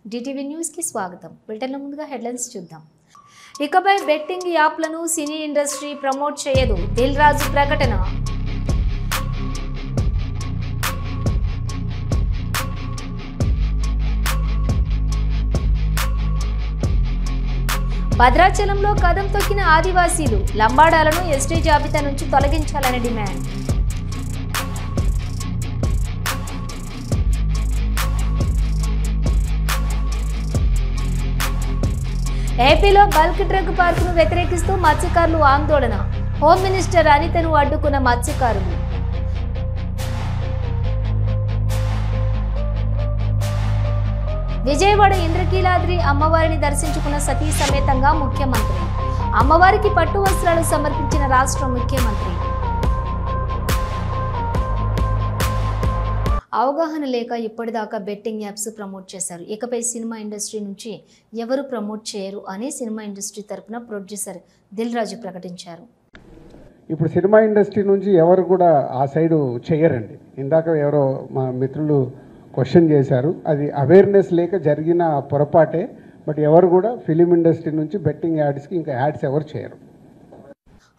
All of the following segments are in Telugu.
డిటివి న్యూస్ కి స్వాగతం. బులెటిన్ల ముందుగా హెడ్లైన్స్ చూద్దాం. ఇకపై బెట్టింగ్ యాప్లను సినీ ఇండస్ట్రీ ప్రమోట్ చేయదు, దిల్ రాజు ప్రకటన. భద్రాచలంలో కదం తొక్కిన ఆదివాసీలు, లంబాడాలను ఎస్టీ జాబితా నుంచి తొలగించాలని డిమాండ్. ఏపీలో బల్క్ డ్రగ్ పార్కును వ్యతిరేకిస్తూ మత్స్యకారులు ఆందోళన, హోమ్ మినిస్టర్ అనితను అడ్డుకున్న మత్స్యకారులు. విజయవాడ ఇంద్రకీలాద్రి అమ్మవారిని దర్శించుకున్న సతీ సమేతంగా ముఖ్యమంత్రి, అమ్మవారికి పట్టు వస్త్రాలు సమర్పించిన రాష్ట్ర ముఖ్యమంత్రి. అవగాహన లేక ఇప్పటిదాకా బెట్టింగ్ యాప్స్ ప్రమోట్ చేశారు. ఇకపై సినిమా ఇండస్ట్రీ నుంచి ఎవరు ప్రమోట్ చేయరు అని సినిమా ఇండస్ట్రీ తరపున ప్రొడ్యూసర్ దిల్ రాజు ప్రకటించారు. ఇప్పుడు సినిమా ఇండస్ట్రీ నుంచి ఎవరు కూడా ఆ సైడు చేయరండి. ఇందాక ఎవరో మా మిత్రులు క్వశ్చన్ చేశారు, అది అవేర్నెస్ లేక జరిగిన పొరపాటే. బట్ ఎవరు కూడా ఫిలిం ఇండస్ట్రీ నుంచి బెట్టింగ్ యాడ్స్కి ఇంకా యాడ్స్ ఎవరు చేయరు.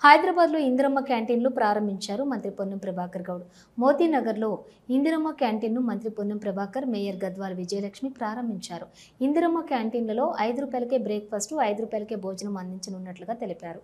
హైదరాబాద్లో ఇందిరమ్మ క్యాంటీన్లు ప్రారంభించారు మంత్రి పొన్నం ప్రభాకర్ గౌడ్. మోతీనగర్లో ఇందిరమ్మ క్యాంటీన్ను మంత్రి పొన్నం ప్రభాకర్, మేయర్ గద్వాల విజయలక్ష్మి ప్రారంభించారు. ఇందిరమ్మ క్యాంటీన్లలో 5 రూపాయలకే బ్రేక్ఫాస్ట్, 5 రూపాయలకే భోజనం అందించనున్నట్లుగా తెలిపారు.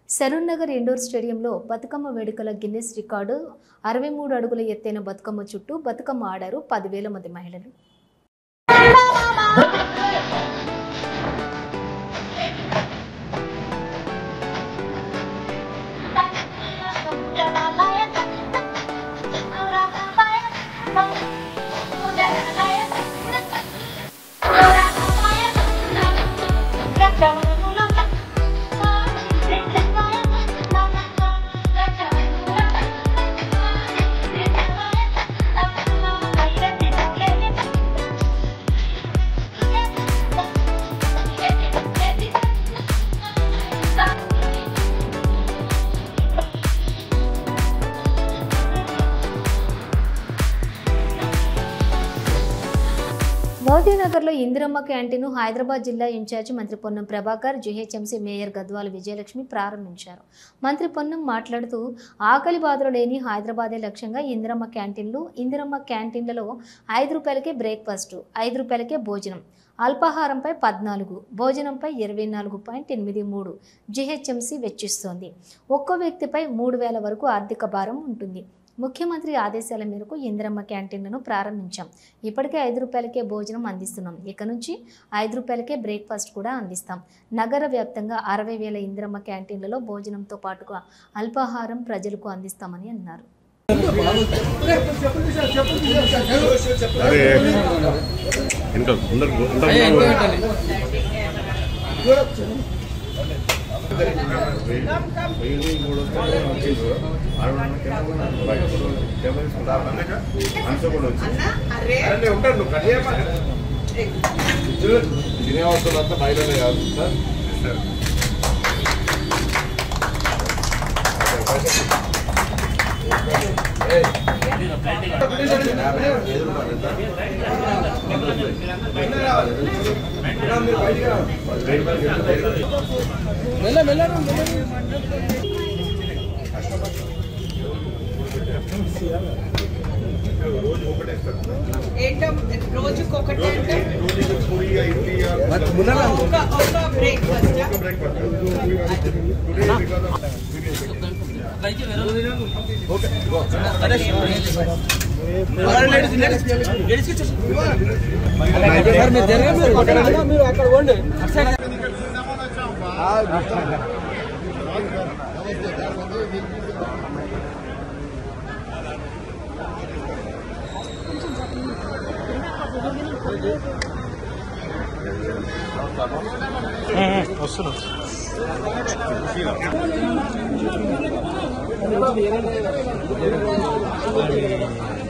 సరూర్ నగర్ ఇండోర్ స్టేడియంలో బతుకమ్మ వేడుకల గిన్నిస్ రికార్డు 63 అడుగుల ఎత్తైన బతుకమ్మ చుట్టూ బతుకమ్మ ఆడారు 10,000 మంది మహిళలు. మోతీనగర్లో ఇందిరమ్మ క్యాంటీన్ను హైదరాబాద్ జిల్లా ఇన్ఛార్జి మంత్రి పొన్నం ప్రభాకర్, జీహెచ్ఎంసీ మేయర్ గద్వాల విజయలక్ష్మి ప్రారంభించారు. మంత్రి పొన్నం మాట్లాడుతూ ఆకలి బాధలు లేని హైదరాబాదే లక్ష్యంగా ఇందిరమ్మ క్యాంటీన్లలో 5 రూపాయలకే బ్రేక్ఫాస్ట్, 5 రూపాయలకే భోజనం, అల్పాహారంపై 14, భోజనంపై 24.83 జీహెచ్ఎంసీ వెచ్చిస్తోంది. ఒక్కో వ్యక్తిపై 3,000 వరకు ఆర్థిక భారం ఉంటుంది. ముఖ్యమంత్రి ఆదేశాల మేరకు ఇందిరమ్మ క్యాంటీన్లను ప్రారంభించాం. ఇప్పటికే 5 రూపాయలకే భోజనం అందిస్తున్నాం. ఇక నుంచి 5 రూపాయలకే బ్రేక్ఫాస్ట్ కూడా అందిస్తాం. నగర వ్యాప్తంగా 60,000 ఇందిరమ్మ క్యాంటీన్లలో భోజనంతో పాటుగా అల్పాహారం ప్రజలకు అందిస్తామని అన్నారు. తినే వస్తువులంతా మహిళలే కాదు సార్. రోజుకొకటి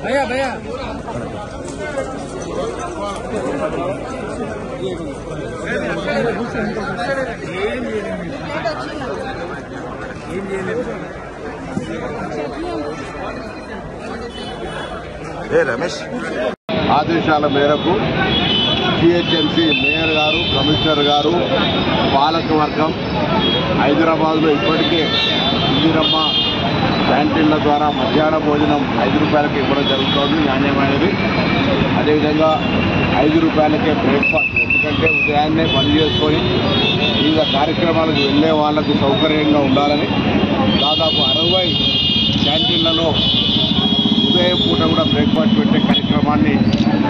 भैया भैया రమేష్ ఆదేశాల మేరకు జిహెచ్ఎంసీ మేయర్ గారు, కమిషనర్ గారు, పాలకవర్గం హైదరాబాద్లో ఇప్పటికే ఇందిరమ్మ క్యాంటీన్ల ద్వారా మధ్యాహ్న భోజనం 5 రూపాయలకి ఇవ్వడం జరుగుతోంది, నాణ్యమైనది. అదేవిధంగా 5 రూపాయలకే బ్రేక్ఫాస్ట్, ఎందుకంటే ఉదయాన్నే పని చేసుకొని వివిధ కార్యక్రమాలకు వెళ్ళే వాళ్లకు సౌకర్యంగా ఉండాలని దాదాపు 60 క్యాంటీన్లలో ఉదయం పూట కూడా బ్రేక్ఫాస్ట్ పెట్టే కార్యక్రమాన్ని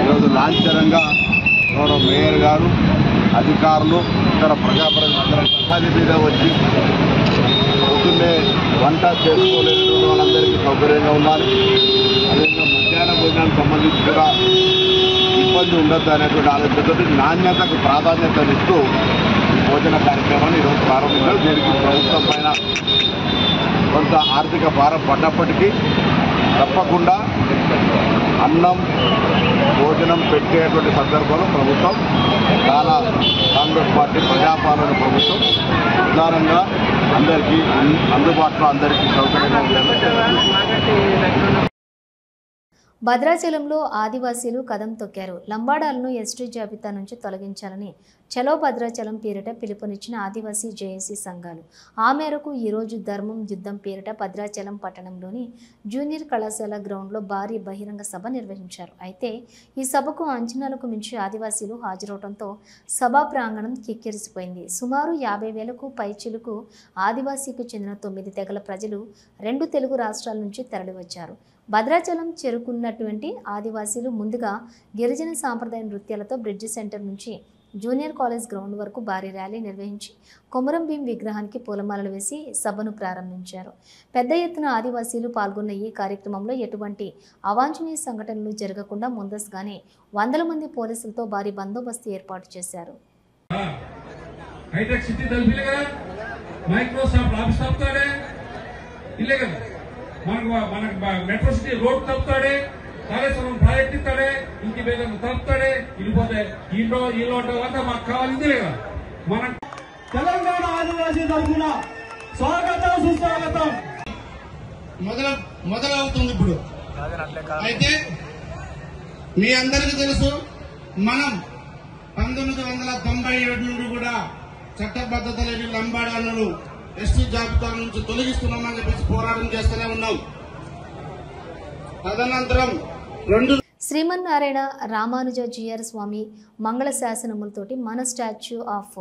ఈరోజు లాంఛనంగా గౌరవ మేయర్ గారు, అధికారులు, ఇతర ప్రజాప్రతినిధులందరూ ఉపాధి మీద వచ్చి పొద్దున్నే వంట చేసుకోలేని వాళ్ళందరికీ సౌకర్యంగా ఉండాలి. అదేవిధంగా మధ్యాహ్న భోజనానికి సంబంధించి కూడా ఇబ్బంది ఉండొద్దు అనేటువంటి ఆలోచనతో నాణ్యతకు ప్రాధాన్యతనిస్తూ ఈ భోజన కార్యక్రమాన్ని ఈరోజు ప్రారంభించారు. దీనికి ప్రభుత్వం పైన కొంత ఆర్థిక భారం పడ్డప్పటికీ తప్పకుండా అన్నం భోజనం పెట్టేటువంటి సందర్భంలో ప్రభుత్వం చాలా కాంగ్రెస్ పార్టీ ప్రజాపాలన ప్రభుత్వం ప్రధానంగా అందరికీ అందుబాటులో అందరికీ సౌకర్యంగా ఉండాలి. భద్రాచలంలో ఆదివాసీలు కదం తొక్కారు. లంబాడాలను ఎస్టీ జాబితా నుంచి తొలగించాలని చలో భద్రాచలం పేరిట పిలుపునిచ్చిన ఆదివాసీ జేఏసీ సంఘాలు. ఆ మేరకు ఈరోజు ధర్మం యుద్ధం పేరిట భద్రాచలం పట్టణంలోని జూనియర్ కళాశాల గ్రౌండ్లో భారీ బహిరంగ సభ నిర్వహించారు. అయితే ఈ సభకు అంచనాలకు మించి ఆదివాసీలు హాజరవడంతో సభా ప్రాంగణం కిక్కిరిసిపోయింది. సుమారు 50,000కు పైచిలుకు ఆదివాసీకి చెందిన 9 తెగల ప్రజలు 2 తెలుగు రాష్ట్రాల నుంచి తరలివచ్చారు. భద్రాచలం చేరుకున్నటువంటి ఆదివాసీలు ముందుగా గిరిజన సాంప్రదాయ నృత్యాలతో బ్రిడ్జి సెంటర్ నుంచి జూనియర్ కాలేజ్ గ్రౌండ్ వరకు భారీ ర్యాలీ నిర్వహించి కొమరం భీం విగ్రహానికి పూలమాలలు వేసి సభను ప్రారంభించారు. పెద్ద ఎత్తున ఆదివాసీలు పాల్గొన్న ఈ కార్యక్రమంలో ఎటువంటి అవాంఛనీయ సంఘటనలు జరగకుండా ముందస్తుగానే 100 మంది పోలీసులతో భారీ బందోబస్తు ఏర్పాటు చేశారు. మెట్రో సిటీ రోడ్ తప్పుతాడే, కాళేశ్వరం ప్రాజెక్ట్ ఇస్తాడే, ఇంటి మీద తప్పుతాడే, వెళ్ళిపోతే ఈ లోటు అంతా మాకు కావాలింది లేదా. మన తెలంగాణ ఆదివాసీ తరఫున స్వాగతం సుస్వాగతం మొదలవుతుంది ఇప్పుడు. అయితే మీ అందరికీ తెలుసు, మనం 1997 నుండి కూడా చట్టబద్ధత లేని లంబాడాలను ఎస్టీ జాబితా నుంచి తొలగిస్తున్నామని చెప్పేసి పోరాటం చేస్తూనే ఉన్నాం. తదనంతరం శ్రీమన్నారాయణ రామానుజాచార్య స్వామి మంగళ శాసనములతోటి మన స్టాచ్యూ ఆఫ్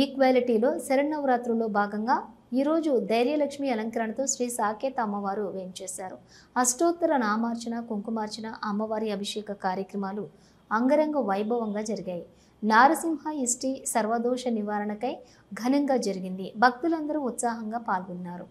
ఈక్వాలిటీలో శరన్నవరాత్రుల్లో భాగంగా ఈరోజు ధైర్యలక్ష్మి అలంకరణతో శ్రీ సాకేత అమ్మవారు వేంచేశారు. అష్టోత్తర నామార్చన, కుంకుమార్చన, అమ్మవారి అభిషేక కార్యక్రమాలు అంగరంగ వైభవంగా జరిగాయి. నారసింహ ఇష్టి సర్వదోష నివారణకై ఘనంగా జరిగింది. భక్తులందరూ ఉత్సాహంగా పాల్గొన్నారు.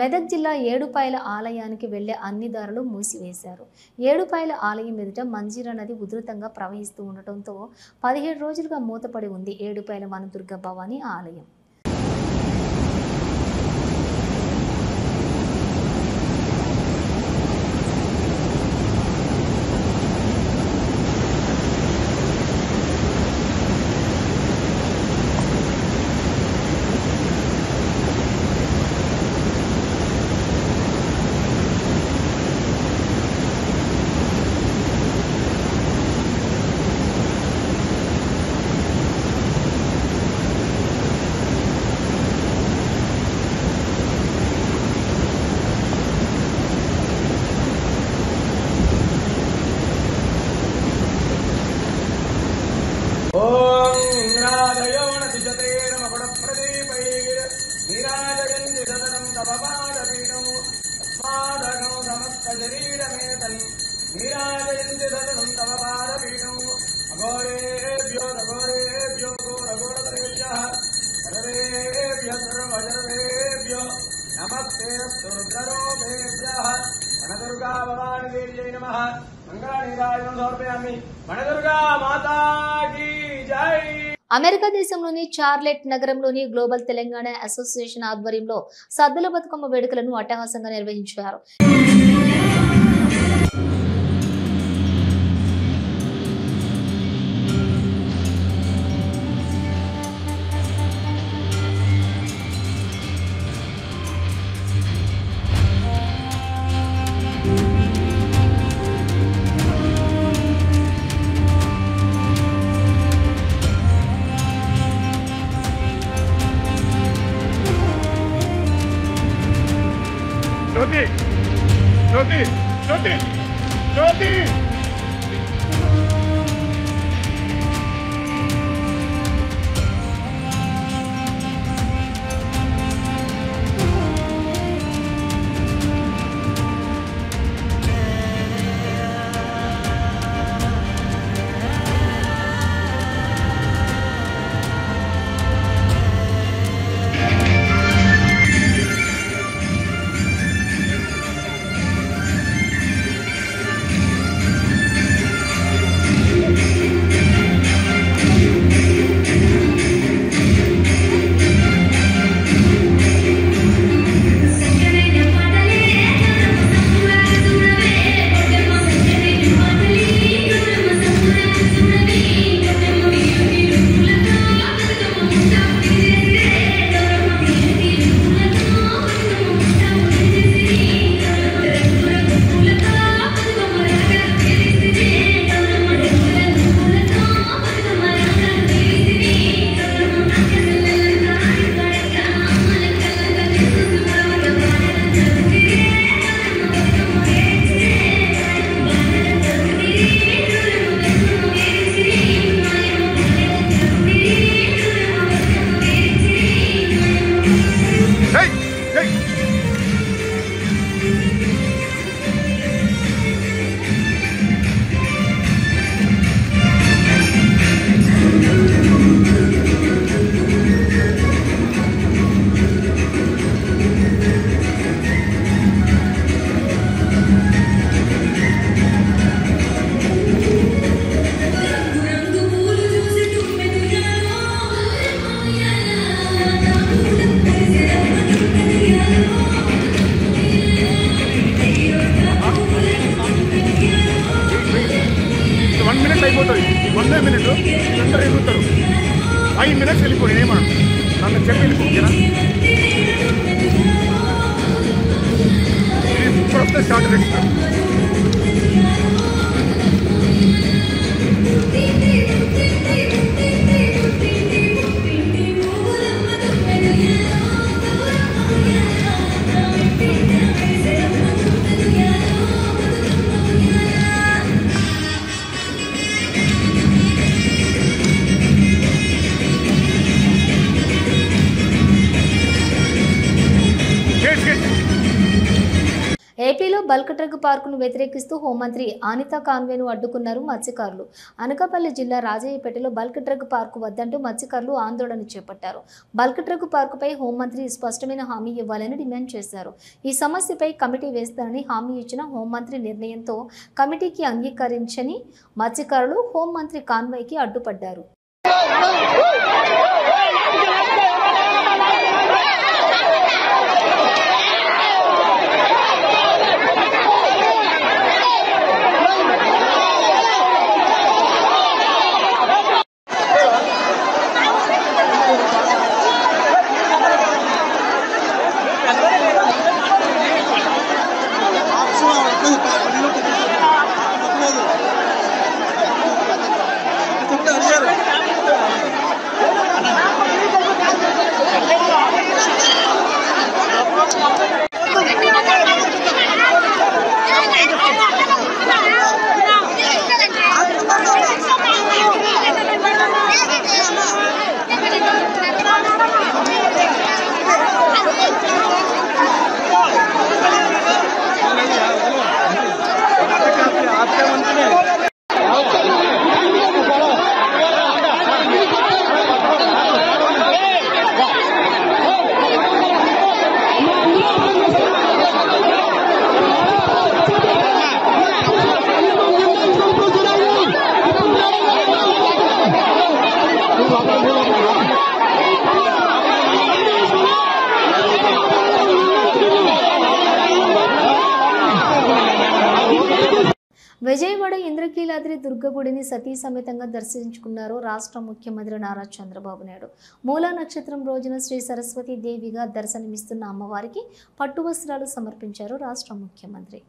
మెదక్ జిల్లా ఏడుపాయల ఆలయానికి వెళ్లే అన్ని దారులు మూసివేశారు. ఏడుపాయల ఆలయం ఎదుట మంజీరా నది ఉధృతంగా ప్రవహిస్తూ ఉండటంతో 17 రోజులుగా మూతపడి ఉంది ఏడుపాయల వనదుర్గ భవానీ ఆలయం. అమెరికా దేశంలోని చార్లెట్ నగరంలోని గ్లోబల్ తెలంగాణ అసోసియేషన్ ఆధ్వర్యంలో సద్దుల బతుకమ్మ వేడుకలను అట్టహాసంగా నిర్వహించారు. బల్క్ డ్రగ్ పార్కును వ్యతిరేకిస్తూ హోంమంత్రి అనితా కాన్వేను అడ్డుకున్నారు మత్స్యకారులు. అనకాపల్లి జిల్లా రాజయ్యపేటలో బల్క్ డ్రగ్ పార్కు వద్దంటూ మత్స్యకారులు ఆందోళన చేపట్టారు. బల్క్ డ్రగ్ పార్కుపై హోంమంత్రి స్పష్టమైన హామీ ఇవ్వాలని డిమాండ్ చేశారు. ఈ సమస్యపై కమిటీ వేస్తానని హామీ ఇచ్చిన హోంమంత్రి నిర్ణయంతో కమిటీకి అంగీకరించని మత్స్యకారులు హోంమంత్రి కాన్వాయ్కి అడ్డుపడ్డారు. విజయవాడ ఇంద్రకీలాద్రి దుర్గగుడిని సతీ సమేతంగా దర్శించుకున్నారు రాష్ట్ర ముఖ్యమంత్రి నారా చంద్రబాబు నాయుడు. మూలా నక్షత్రం రోజున శ్రీ సరస్వతి దేవిగా దర్శనమిస్తున్న అమ్మవారికి పట్టు వస్త్రాలు సమర్పించారు రాష్ట్ర ముఖ్యమంత్రి.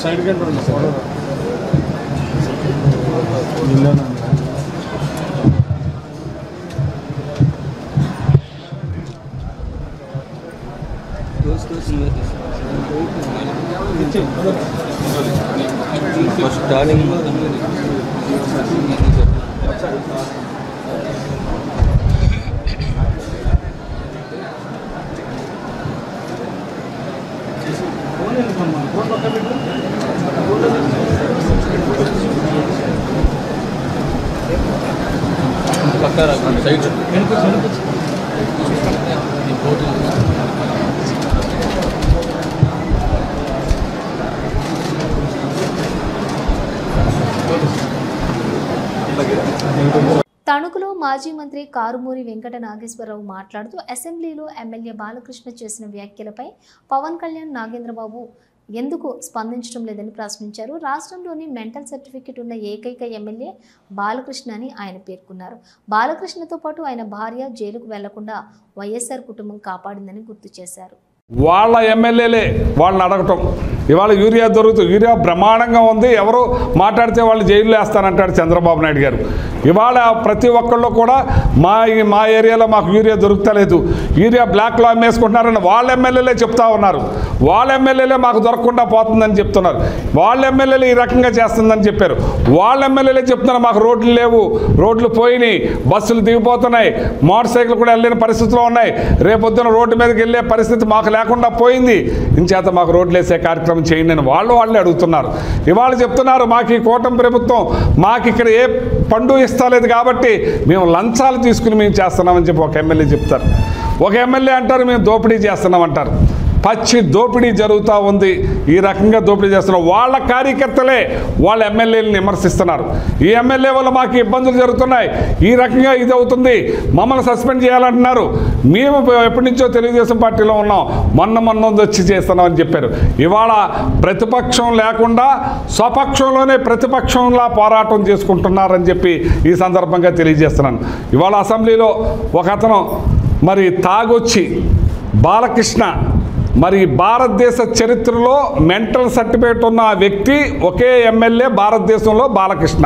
సైడ్ కంటే ఫస్ట్ టర్నింగ్ పక్క సైడ్ తణుకులో మాజీ మంత్రి కారుమూరి వెంకట నాగేశ్వరరావు మాట్లాడుతూ అసెంబ్లీలో ఎమ్మెల్యే బాలకృష్ణ చేసిన వ్యాఖ్యలపై పవన్ కళ్యాణ్ నాగేంద్రబాబు ఎందుకు స్పందించడం లేదని ప్రశ్నించారు. రాష్ట్రంలోని మెంటల్ సర్టిఫికెట్ ఉన్న ఏకైక ఎమ్మెల్యే బాలకృష్ణ అని ఆయన పేర్కొన్నారు. బాలకృష్ణతో పాటు ఆయన భార్య జైలుకు వెళ్లకుండా వైఎస్ఆర్ కుటుంబం కాపాడిందని గుర్తు చేశారు. వాళ్ళ ఎమ్మెల్యేలే వాళ్ళని అడగటం, ఇవాళ యూరియా దొరుకుతుంది, యూరియా బ్రహ్మాండంగా ఉంది, ఎవరు మాట్లాడితే వాళ్ళు జైల్లో వేస్తానంటాడు చంద్రబాబు నాయుడు గారు. ఇవాళ ప్రతి ఒక్కళ్ళు కూడా మా ఏరియాలో మాకు యూరియా దొరుకుతలేదు, యూరియా బ్లాక్లో అమ్మేసుకుంటున్నారని వాళ్ళ ఎమ్మెల్యేలే చెప్తా ఉన్నారు. వాళ్ళ ఎమ్మెల్యేలే మాకు దొరకకుండా పోతుందని చెప్తున్నారు. వాళ్ళ ఎమ్మెల్యేలు ఈ రకంగా చేస్తుందని చెప్పారు. వాళ్ళ ఎమ్మెల్యేలే చెప్తున్నారు మాకు రోడ్లు లేవు, రోడ్లు పోయినాయి, బస్సులు దిగిపోతున్నాయి, మోటార్ సైకిల్ కూడా వెళ్ళిన పరిస్థితుల్లో ఉన్నాయి, రేపొద్దున రోడ్డు మీదకి వెళ్ళే పరిస్థితి మాకు లేకుండా పోయింది, ఇంచేత మాకు రోడ్లు వేసే కార్యక్రమం చేయండి అని వాళ్ళే అడుగుతున్నారు. ఇవాళ చెప్తున్నారు మాకు ఈ కూటమి ప్రభుత్వం మాకు ఇక్కడ ఏ పండు ఇస్తలేదు కాబట్టి మేము లంచాలు తీసుకుని మేము చేస్తున్నామని చెప్పి ఒక ఎమ్మెల్యే చెప్తారు. ఒక ఎమ్మెల్యే అంటారు మేము దోపిడీ చేస్తున్నామంటారు. పచ్చి దోపిడీ జరుగుతూ ఉంది. ఈ రకంగా దోపిడీ చేస్తున్నారు. వాళ్ళ కార్యకర్తలే వాళ్ళ ఎమ్మెల్యేలను విమర్శిస్తున్నారు. ఈ ఎమ్మెల్యే వల్ల మాకు ఇబ్బందులు జరుగుతున్నాయి, ఈ రకంగా ఇది అవుతుంది, మమ్మల్ని సస్పెండ్ చేయాలంటున్నారు. మేము ఎప్పటి నుంచో తెలుగుదేశం పార్టీలో ఉన్నాం, మొన్న వచ్చి చేస్తున్నామని చెప్పారు. ఇవాళ ప్రతిపక్షం లేకుండా స్వపక్షంలోనే ప్రతిపక్షంలా పోరాటం చేసుకుంటున్నారని చెప్పి ఈ సందర్భంగా తెలియజేస్తున్నాను. ఇవాళ అసెంబ్లీలో ఒక అతను మరి తాగొచ్చి బాలకృష్ణ మరి భారతదేశ చరిత్రలో మెంటల్ సర్టిఫికేట్ ఉన్న వ్యక్తి ఒకే ఎమ్మెల్యే భారతదేశంలో బాలకృష్ణ.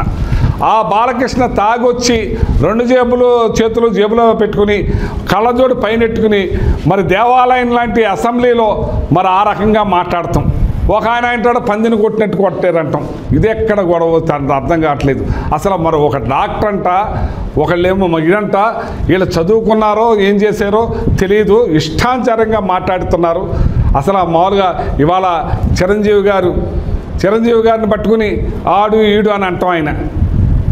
ఆ బాలకృష్ణ తాగొచ్చి రెండు చేతులు జేబులో పెట్టుకుని కళ్ళజోడు పైనెట్టుకుని మరి దేవాలయం లాంటి అసెంబ్లీలో మరి ఆ రకంగా మాట్లాడతాం. ఒక ఆయన అంటాడు పందిని కొట్టినట్టు కొట్టారంటాం. ఇది ఎక్కడ గొడవ అర్థం కావట్లేదు. అసలు మరి ఒక డాక్టర్ అంట, ఒకళ్ళేమో ఇదంట, వీళ్ళు చదువుకున్నారో ఏం చేశారో తెలియదు, ఇష్టానుసారంగా మాట్లాడుతున్నారు. అసలు మామూలుగా ఇవాళ చిరంజీవి గారిని పట్టుకుని ఆడు ఈడు అని అంటాం. ఆయన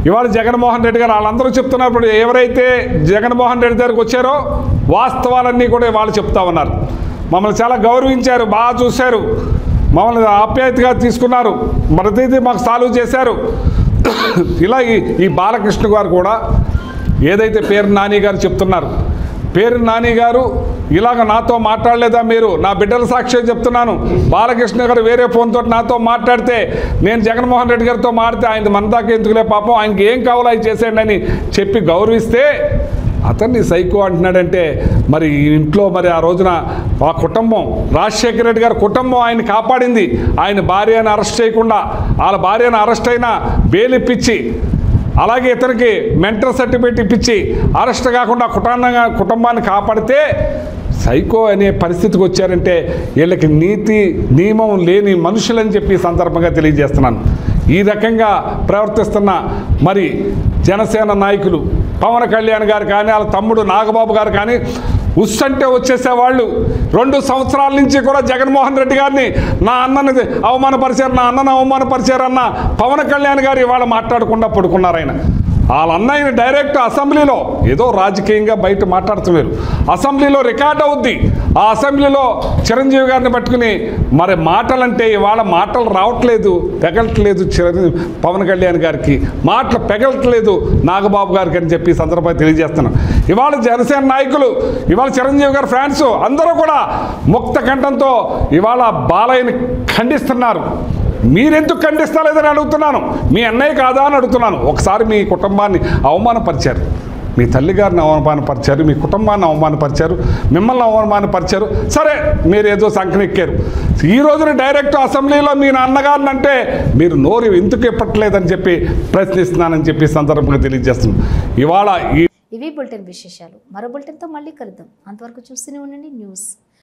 ఇవాళ జగన్మోహన్ రెడ్డి గారు వాళ్ళందరూ చెప్తున్నారు. ఇప్పుడు ఎవరైతే జగన్మోహన్ రెడ్డి దగ్గరికి వచ్చారో వాస్తవాలన్నీ కూడా వాళ్ళు చెప్తా ఉన్నారు. మమ్మల్ని చాలా గౌరవించారు, బాగా చూశారు, మమ్మల్ని ఆప్యాయతగా తీసుకున్నారు, ప్రతిదీ మాకు సాల్వ్ చేశారు. ఇలా ఈ బాలకృష్ణ గారు కూడా ఏదైతే పేరు నాని గారు చెప్తున్నారు, పేరు నాని గారు ఇలాగ నాతో మాట్లాడలేదా మీరు? నా బిడ్డల సాక్షి చెప్తున్నాను. బాలకృష్ణ గారు వేరే ఫోన్తో నాతో మాట్లాడితే నేను జగన్మోహన్ రెడ్డి గారితో మాట్లాడితే ఆయన మన దాకా ఎందుకులే పాపం, ఆయనకి ఏం కావాలో అవి చేసేయండి అని చెప్పి గౌరవిస్తే అతన్ని సైకో అంటున్నాడంటే మరి ఇంట్లో మరి ఆ రోజున ఆ కుటుంబం, రాజశేఖర రెడ్డి గారి కుటుంబం ఆయన కాపాడింది. ఆయన భార్యను అరెస్ట్ చేయకుండా, వాళ్ళ భార్యను అరెస్ట్ అయినా బెయిల్ ఇప్పించి, అలాగే ఇతనికి మెంటల్ సర్టిఫికేట్ ఇప్పించి అరెస్ట్ కాకుండా కుటుంబాన్ని కాపాడితే సైకో అనే పరిస్థితికి వచ్చారంటే వీళ్ళకి నీతి నియమం లేని మనుషులని చెప్పి సందర్భంగా తెలియజేస్తున్నాను. ఈ రకంగా ప్రవర్తిస్తున్న మరి జనసేన నాయకులు పవన్ కళ్యాణ్ గారు కానీ, వాళ్ళ తమ్ముడు నాగబాబు గారు కానీ ఉస్సంటే వచ్చేసేవాళ్ళు 2 సంవత్సరాల నుంచి కూడా జగన్మోహన్ రెడ్డి గారిని నా అన్నని అవమానపరిచారన్న పవన్ కళ్యాణ్ గారు ఇవాళ మాట్లాడకుండా పడుకున్నారు. ఆయన వాళ్ళ అన్నయ్యని డైరెక్ట్ అసెంబ్లీలో ఏదో రాజకీయంగా బయట మాట్లాడుతున్నారు, అసెంబ్లీలో రికార్డ్ అవుద్ది. ఆ అసెంబ్లీలో చిరంజీవి గారిని పట్టుకుని మరి మాటలంటే ఇవాళ మాటలు రావట్లేదు, పెగలట్లేదు పవన్ కళ్యాణ్ గారికి, మాటలు పెగలట్లేదు నాగబాబు గారికి అని చెప్పి సందర్భంగా తెలియజేస్తున్నాను. ఇవాళ జనసేన నాయకులు, ఇవాళ చిరంజీవి గారి ఫ్యాన్స్ అందరూ కూడా ముక్త కంఠంతో ఇవాళ బాలయ్యని ఖండిస్తున్నారు. మీరెందుకు ఖండిస్తలేదని అడుగుతున్నాను. మీ అన్నయ్య కాదా అని అడుగుతున్నాను. ఒకసారి మీ కుటుంబాన్ని అవమానపరిచారు, మీ తల్లిగారిని అవమానపరిచారు, మీ కుటుంబాన్ని అవమానపరిచారు, మిమ్మల్ని అవమానపరిచారు. సరే మీరు ఏదో సంకనెక్కారు. ఈ రోజున డైరెక్ట్ అసెంబ్లీలో మీ నాన్నగారిని అంటే మీరు నోరు ఎందుకు ఇప్పట్లేదని చెప్పి ప్రశ్నిస్తున్నానని చెప్పి సందర్భంగా తెలియజేస్తున్నాను. ఇవాళ ఇవి బులెటిన్ విశేషాలు. మరో బులెటిన్తో మళ్ళీ కలుద్దాం. అంతవరకు చూస్తూనే ఉండండి న్యూస్.